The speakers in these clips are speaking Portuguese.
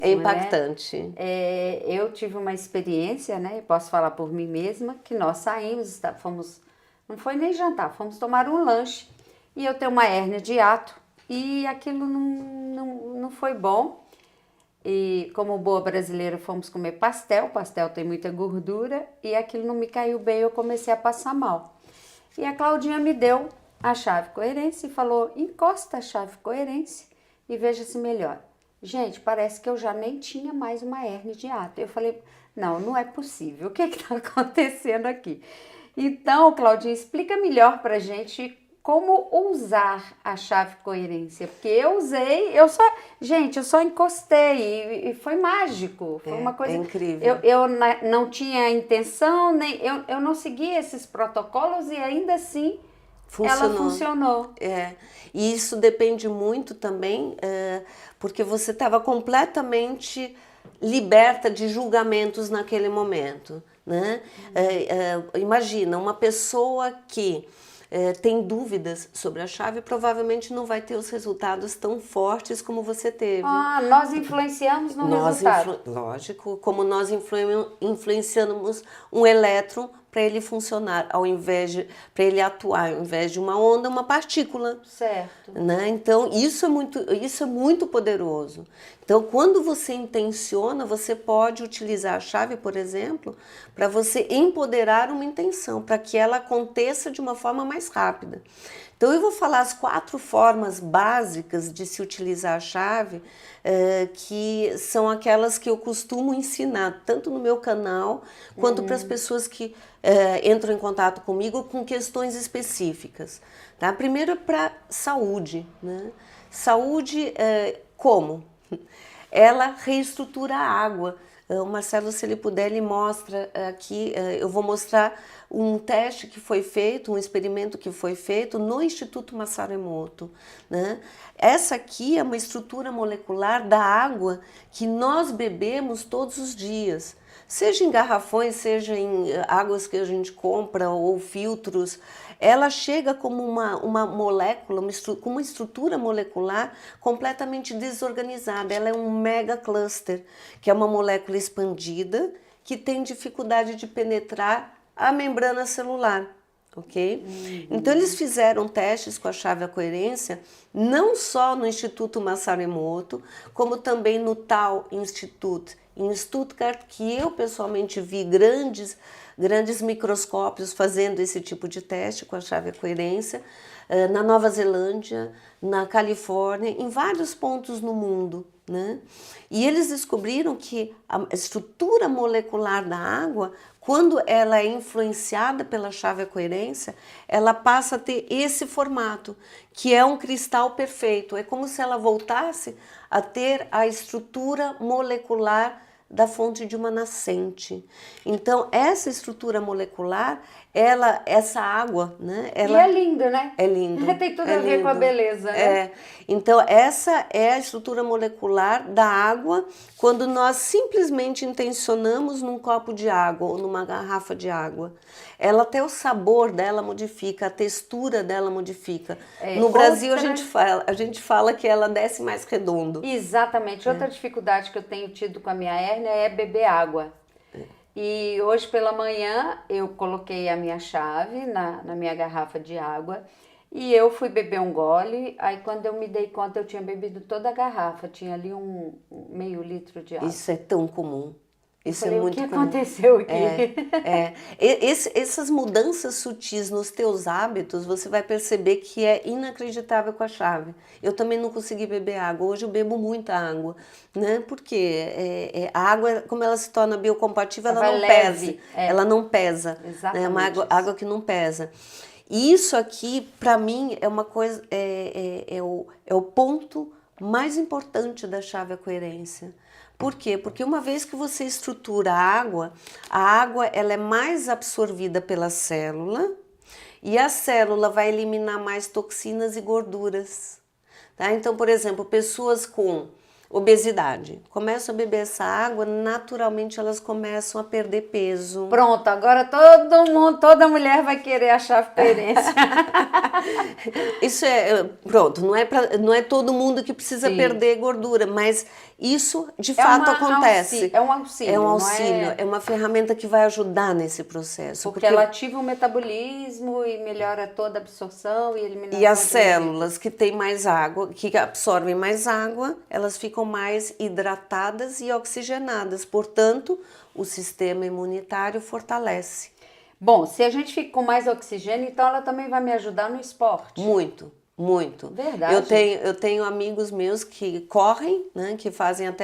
É impactante. Eu tive uma experiência, né? Posso falar por mim mesma, que nós saímos, fomos, não foi nem jantar, fomos tomar um lanche e eu tenho uma hérnia de hiato e aquilo não foi bom. E como boa brasileira fomos comer pastel, pastel tem muita gordura e aquilo não me caiu bem, eu comecei a passar mal. E a Claudinha me deu a chave coerência e falou, encosta a chave coerência e veja se melhora. Gente, parece que eu já nem tinha mais uma hérnia de hiato. Eu falei, não é possível, o que está acontecendo aqui? Então, Claudinha, explica melhor pra gente como usar a chave coerência, porque eu usei, eu só encostei e foi mágico, foi uma coisa, é incrível. Não tinha intenção, nem eu não segui esses protocolos e ainda assim ela funcionou. E isso depende muito também, porque você estava completamente liberta de julgamentos naquele momento, né? Imagina, uma pessoa que tem dúvidas sobre a chave, provavelmente não vai ter os resultados tão fortes como você teve. Nós influenciamos no resultado. Lógico, como nós influenciamos um elétron para ele funcionar, para ele atuar, ao invés de uma onda, uma partícula. Certo. Né? Então, isso é muito poderoso. Então, quando você intenciona, você pode utilizar a chave, por exemplo, para você empoderar uma intenção, para que ela aconteça de uma forma mais rápida. Então, eu vou falar as 4 formas básicas de se utilizar a chave, que são aquelas que eu costumo ensinar, tanto no meu canal, quanto para as pessoas que entram em contato comigo com questões específicas. Tá? Primeiro, para saúde. Né? Saúde, como? Ela reestrutura a água. O Marcelo, se ele puder, ele mostra aqui, eu vou mostrar um teste que foi feito, um experimento que foi feito no Instituto Masaru Emoto. Né? Essa aqui é uma estrutura molecular da água que nós bebemos todos os dias. Seja em garrafões, seja em águas que a gente compra ou filtros, ela chega como uma molécula, com uma estrutura molecular completamente desorganizada. Ela é um mega cluster, que é uma molécula expandida que tem dificuldade de penetrar a membrana celular. Ok? Então eles fizeram testes com a chave à coerência, não só no Instituto Masaru Emoto, como também no Tau Institute em Stuttgart, que eu pessoalmente vi grandes microscópios fazendo esse tipo de teste com a chave à coerência, na Nova Zelândia, na Califórnia, em vários pontos no mundo. Né? E eles descobriram que a estrutura molecular da água, quando ela é influenciada pela chave à coerência, ela passa a ter esse formato, que é um cristal perfeito. É como se ela voltasse a ter a estrutura molecular da fonte de uma nascente. Então, essa estrutura molecular, essa água, né? E é lindo, né? É lindo. Tem tudo a ver com a beleza, né? Então, essa é a estrutura molecular da água quando nós simplesmente intencionamos num copo de água ou numa garrafa de água. Ela até o sabor dela modifica, a textura dela modifica. No Brasil, a gente fala que ela desce mais redondo. Exatamente. Outra dificuldade que eu tenho tido com a minha hérnia é beber água. E hoje pela manhã eu coloquei a minha chave na minha garrafa de água e eu fui beber um gole. Aí quando eu me dei conta eu tinha bebido toda a garrafa, tinha ali um meio litro de água. Isso é tão comum. Isso falei, é muito o que comum. aconteceu aqui? Essas mudanças sutis nos teus hábitos, você vai perceber que é inacreditável com a chave. Eu também não consegui beber água. Hoje eu bebo muita água, né? Porque a água, como ela se torna biocompatível, ela não pesa. Ela não pesa. Exatamente. É uma água que não pesa. E isso aqui, para mim, é uma coisa, é o ponto mais importante da chave à coerência. Por quê? Porque uma vez que você estrutura a água ela é mais absorvida pela célula e a célula vai eliminar mais toxinas e gorduras. Tá? Então, por exemplo, pessoas com obesidade começam a beber essa água, naturalmente elas começam a perder peso. Pronto, agora toda mulher vai querer a chave coerência. Isso pronto, não é todo mundo que precisa perder gordura, mas Isso, de fato, acontece. É um auxílio, É um não auxílio, é uma ferramenta que vai ajudar nesse processo. Porque ela ativa o metabolismo e melhora toda a absorção e eliminação. E as células que têm mais água, que absorvem mais água, elas ficam mais hidratadas e oxigenadas. Portanto, o sistema imunitário fortalece. Bom, se a gente fica com mais oxigênio, então ela também vai me ajudar no esporte. Muito. Muito. Verdade. Eu tenho amigos meus que correm, né, que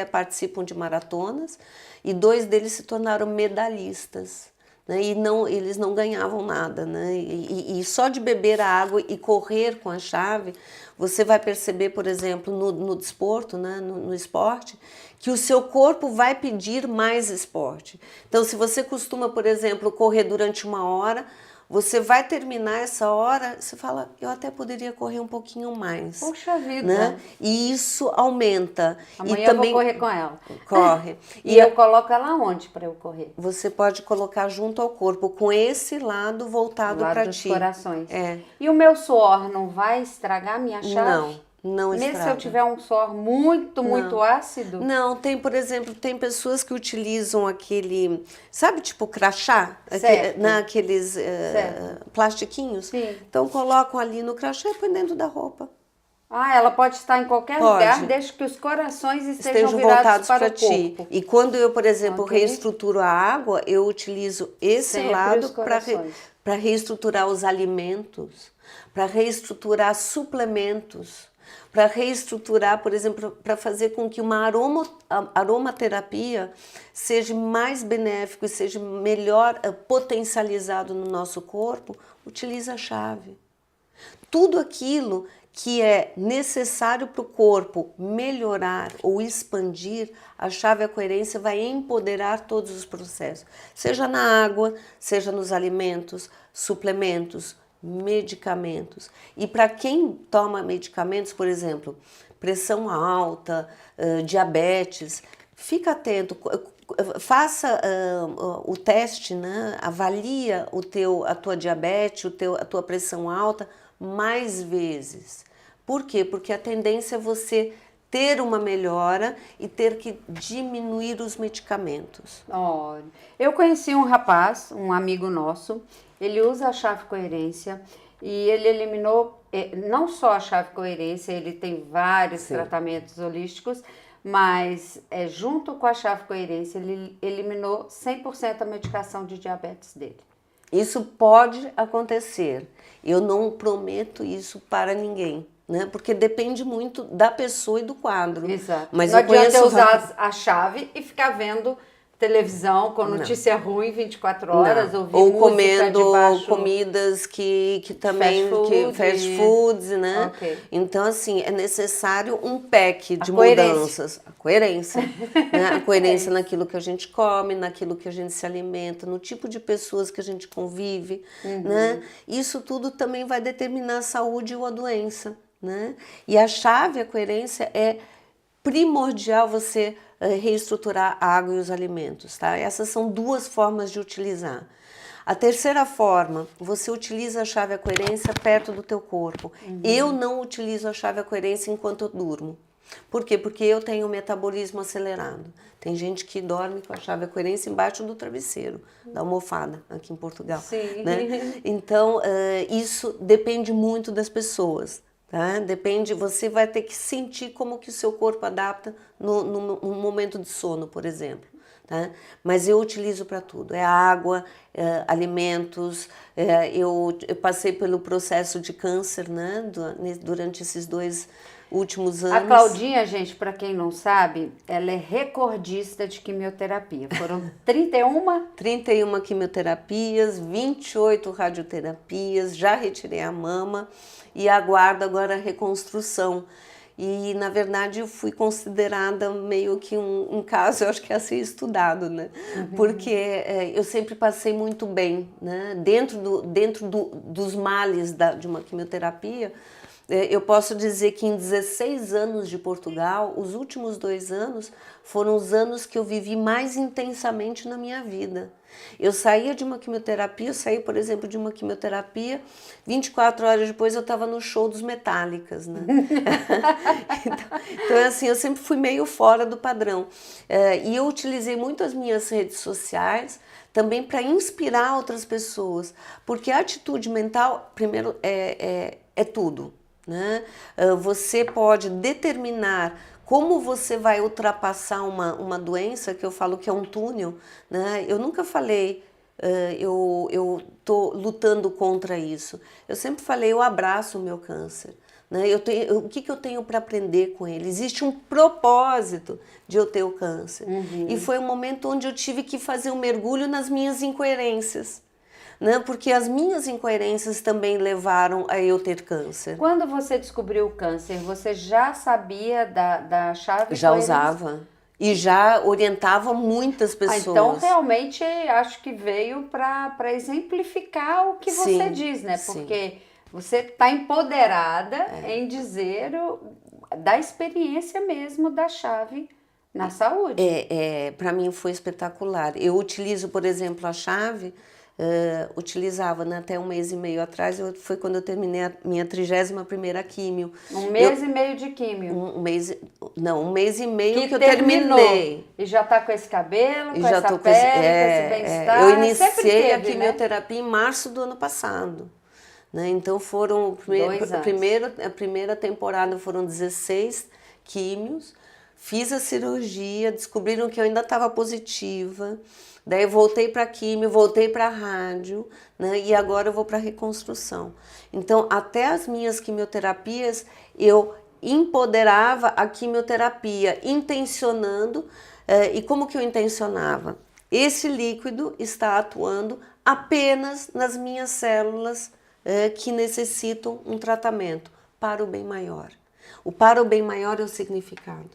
participam de maratonas, e 2 deles se tornaram medalhistas, né, e eles não ganhavam nada, né, e só de beber a água e correr com a chave, você vai perceber, por exemplo, no desporto, né, no esporte, que o seu corpo vai pedir mais esporte. Então, se você costuma, por exemplo, correr durante 1 hora, você vai terminar essa hora, você fala, eu até poderia correr um pouquinho mais. Puxa vida! Né? E isso aumenta. Amanhã e também, eu vou correr com ela. Corre. E eu coloco ela onde para eu correr? Você pode colocar junto ao corpo, com esse lado voltado para ti. Corações. É. E o meu suor não vai estragar a minha chave? Não estraga. Mesmo se eu tiver um suor muito ácido? Não, por exemplo, tem pessoas que utilizam aquele, sabe, tipo crachá? Aqueles plastiquinhos? Sim. Então colocam ali no crachá e põem dentro da roupa. Ah, ela pode estar em qualquer lugar, desde que os corações estejam virados para o ti. corpo. E quando eu, por exemplo, reestruturo a água, eu utilizo esse lado para reestruturar os alimentos, para reestruturar suplementos, para reestruturar, por exemplo, para fazer com que uma aromaterapia seja mais benéfico e seja melhor potencializado no nosso corpo, utiliza a chave. Tudo aquilo que é necessário para o corpo melhorar ou expandir, a chave A Coerência vai empoderar todos os processos, seja na água, seja nos alimentos, suplementos, medicamentos. E para quem toma medicamentos, por exemplo, pressão alta, diabetes, fica atento, faça o teste, né? Avalia a tua diabetes, a tua pressão alta mais vezes. Por quê? Porque a tendência é você ter uma melhora e ter que diminuir os medicamentos. Olha, eu conheci um rapaz, um amigo nosso, ele usa a chave Coerência e ele eliminou não só a chave Coerência, ele tem vários tratamentos holísticos, mas junto com a chave Coerência ele eliminou 100% a medicação de diabetes dele. Isso pode acontecer, eu não prometo isso para ninguém. Né? Porque depende muito da pessoa e do quadro. Exato. Mas não eu adianta eu usar a chave e ficar vendo televisão com notícia ruim 24 horas, ou comendo comidas que também fast foods, né? Okay. Então assim, é necessário um pack de mudanças, a coerência, né? A coerência naquilo que a gente come, naquilo que a gente se alimenta, no tipo de pessoas que a gente convive, né? Isso tudo também vai determinar a saúde ou a doença, né? E a chave, a coerência é primordial você reestruturar a água e os alimentos, tá? Essas são 2 formas de utilizar. A terceira forma, você utiliza a chave A Coerência perto do teu corpo. Eu não utilizo a chave A Coerência enquanto eu durmo. Por quê? Porque eu tenho um metabolismo acelerado. Tem gente que dorme com a chave A Coerência embaixo do travesseiro, da almofada, aqui em Portugal. Sim. Né? Então, isso depende muito das pessoas. Tá? Depende, você vai ter que sentir como que o seu corpo adapta no momento de sono, por exemplo. Tá? Mas eu utilizo para tudo, água, alimentos, eu passei pelo processo de câncer, né? Durante esses 2 últimos anos. A Claudinha, gente, para quem não sabe, ela é recordista de quimioterapia. Foram 31 quimioterapias, 28 radioterapias, já retirei a mama e aguardo agora a reconstrução. E, na verdade, eu fui considerada meio que um caso, eu acho que ia ser estudado, né? Porque eu sempre passei muito bem, né? Dentro dos males de uma quimioterapia, Eu posso dizer que em 16 anos de Portugal, os últimos 2 anos foram os anos que eu vivi mais intensamente na minha vida. Eu saía de uma quimioterapia, eu saí, por exemplo, de uma quimioterapia, 24 horas depois eu estava no show dos Metallicas, né? Então, assim, eu sempre fui meio fora do padrão. E eu utilizei muito as minhas redes sociais também para inspirar outras pessoas, porque a atitude mental, primeiro, é tudo. Né? Você pode determinar como você vai ultrapassar uma doença, que eu falo que é um túnel. Né? Eu nunca falei, eu estou lutando contra isso. Eu sempre falei, eu abraço o meu câncer. Né? O que eu tenho para aprender com ele? Existe um propósito de eu ter o câncer. E foi um momento onde eu tive que fazer um mergulho nas minhas incoerências. Né? Porque as minhas incoerências também levaram a eu ter câncer. Quando você descobriu o câncer, você já sabia da chave? Já usava. E já orientava muitas pessoas. Então, realmente, acho que veio para exemplificar o que você diz, né? Porque sim. Você está empoderada em dizer da experiência mesmo da chave na saúde. Para mim foi espetacular. Eu utilizo, por exemplo, a chave... utilizava, né, até 1 mês e meio atrás, foi quando eu terminei a minha 31ª químio. 1 mês e meio de químio? 1 mês e meio que eu terminei. E já tá com esse cabelo, com essa pele, com esse bem-estar? Eu iniciei a quimioterapia em março do ano passado. Né? Então foram, a primeira temporada foram 16 químios, fiz a cirurgia, descobriram que eu ainda estava positiva. Daí voltei para a químio, voltei para a rádio, né? E agora eu vou para a reconstrução. Então, até as minhas quimioterapias, eu empoderava a quimioterapia, intencionando. E como que eu intencionava? Esse líquido está atuando apenas nas minhas células que necessitam um tratamento para o bem maior. O para o bem maior é o significado.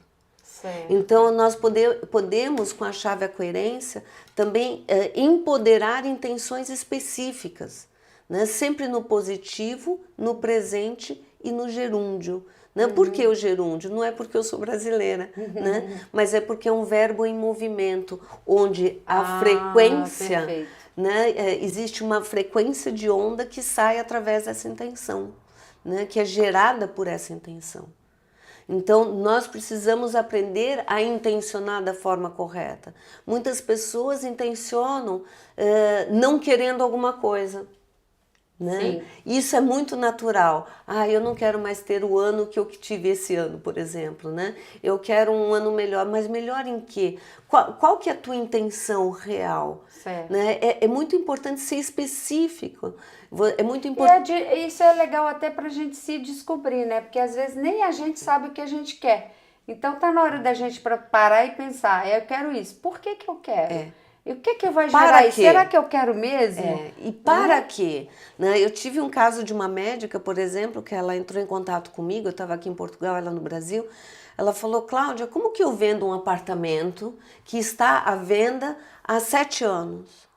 Então, nós podemos, com a chave A Coerência, também empoderar intenções específicas, né? Sempre no positivo, no presente e no gerúndio. Né? Por que o gerúndio? Não é porque eu sou brasileira, né? Mas é porque é um verbo em movimento, onde a frequência, né? Existe uma frequência de onda que sai através dessa intenção, né? Que é gerada por essa intenção. Então, nós precisamos aprender a intencionar da forma correta. Muitas pessoas intencionam não querendo alguma coisa. Né? Isso é muito natural. Eu não quero mais ter o ano que eu tive esse ano, por exemplo. Né? Eu quero um ano melhor, mas melhor em quê? Qual que é a tua intenção real? Né? É muito importante ser específico. É muito importante. Isso é legal até para a gente se descobrir, né? Porque às vezes nem a gente sabe o que a gente quer. Então tá na hora da gente parar e pensar, eu quero isso. Por que eu quero? E o que vai gerar isso? Será que eu quero mesmo? E para quê? Né? Eu tive um caso de uma médica, por exemplo, que ela entrou em contato comigo, eu estava aqui em Portugal, ela no Brasil. Ela falou, Cláudia, como que eu vendo um apartamento que está à venda há 7 anos?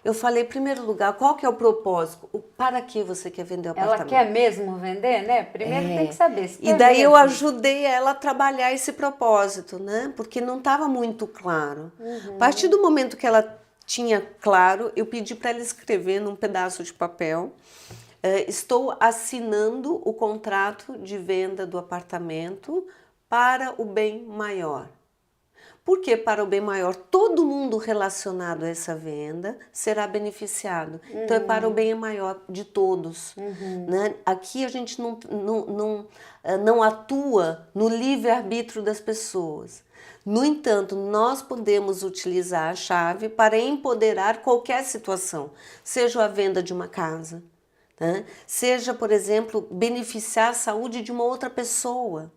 Eu falei, em primeiro lugar, qual que é o propósito? Para que você quer vender o apartamento? Ela quer mesmo vender, né? Primeiro tem que saber se quer. E daí eu ajudei ela a trabalhar esse propósito, né? Porque não estava muito claro. A partir do momento que ela tinha claro, eu pedi para ela escrever num pedaço de papel. Estou assinando o contrato de venda do apartamento para o bem maior. Por que para o bem maior? Todo mundo relacionado a essa venda será beneficiado. Então, é para o bem maior de todos. Né? Aqui a gente não atua no livre-arbítrio das pessoas. No entanto, nós podemos utilizar a chave para empoderar qualquer situação. Seja a venda de uma casa, né? Seja, por exemplo, beneficiar a saúde de uma outra pessoa.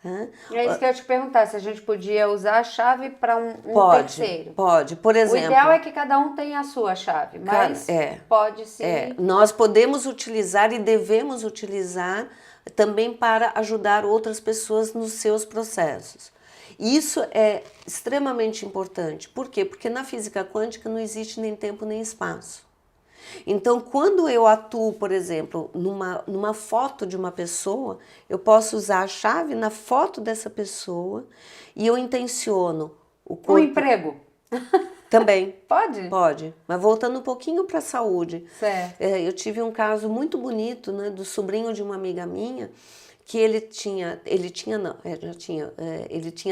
É isso que eu ia te perguntar, se a gente podia usar a chave para um terceiro. Pode, por exemplo. O ideal é que cada um tenha a sua chave, mas pode sim. Nós podemos utilizar e devemos utilizar também para ajudar outras pessoas nos seus processos. Isso é extremamente importante. Por quê? Porque na física quântica não existe nem tempo nem espaço. Então, quando eu atuo, por exemplo, numa foto de uma pessoa, eu posso usar a chave na foto dessa pessoa e eu intenciono o Um corpo emprego. também. Pode? Pode, mas voltando um pouquinho para a saúde. Certo. Eu tive um caso muito bonito, né, do sobrinho de uma amiga minha, que ele tinha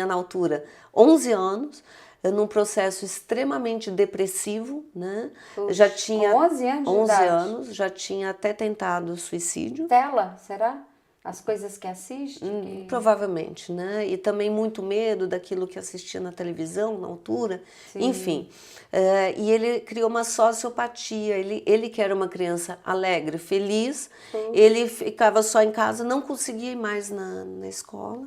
na altura 11 anos, num processo extremamente depressivo, né? Puxa, Já tinha com 11 anos de 11 idade. anos, já tinha até tentado suicídio. Tela, será? As coisas que assiste? Provavelmente, né? E também muito medo daquilo que assistia na televisão na altura. Sim. Enfim, e ele criou uma sociopatia. Ele que era uma criança alegre, feliz, ele ficava só em casa, não conseguia ir mais na escola.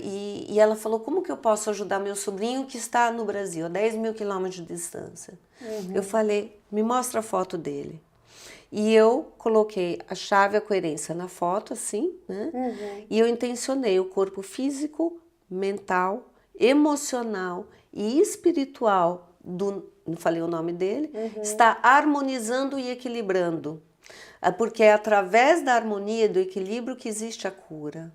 E ela falou, como que eu posso ajudar meu sobrinho que está no Brasil, a 10 mil quilômetros de distância? Eu falei, me mostra a foto dele. E eu coloquei a chave, a coerência na foto, assim, né? E eu intencionei o corpo físico, mental, emocional e espiritual não falei o nome dele, está harmonizando e equilibrando. Porque é através da harmonia e do equilíbrio que existe a cura.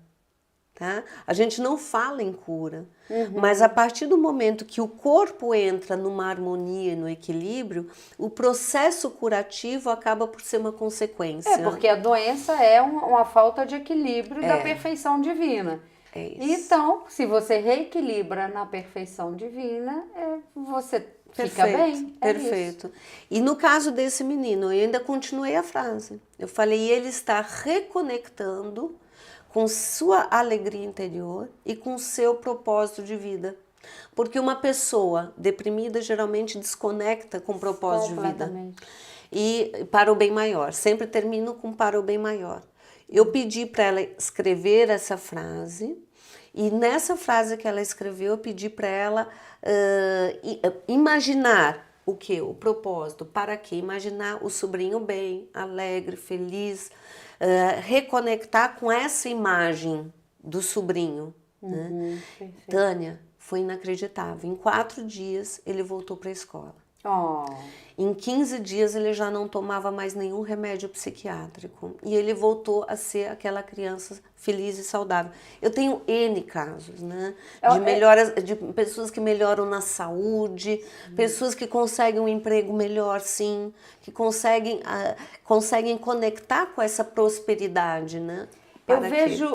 Tá? A gente não fala em cura, mas a partir do momento que o corpo entra numa harmonia e no equilíbrio, o processo curativo acaba por ser uma consequência. Porque a doença é uma falta de equilíbrio da perfeição divina. É isso. Então, se você reequilibra na perfeição divina, você fica bem. Perfeito. E no caso desse menino, eu ainda continuei a frase. Eu falei, ele está reconectando com sua alegria interior e com seu propósito de vida. Porque uma pessoa deprimida geralmente desconecta com o propósito de vida. E para o bem maior. Sempre termino com para o bem maior. Eu pedi para ela escrever essa frase e nessa frase que ela escreveu, eu pedi para ela imaginar o que? O propósito. Para quê? Imaginar o sobrinho bem, alegre, feliz, reconectar com essa imagem do sobrinho. Né? Tânia, foi inacreditável. Em 4 dias ele voltou para a escola. Em 15 dias ele já não tomava mais nenhum remédio psiquiátrico e ele voltou a ser aquela criança feliz e saudável. Eu tenho N casos, né? De melhoras, de pessoas que melhoram na saúde, pessoas que conseguem um emprego melhor, sim, que conseguem conectar com essa prosperidade, né? Eu vejo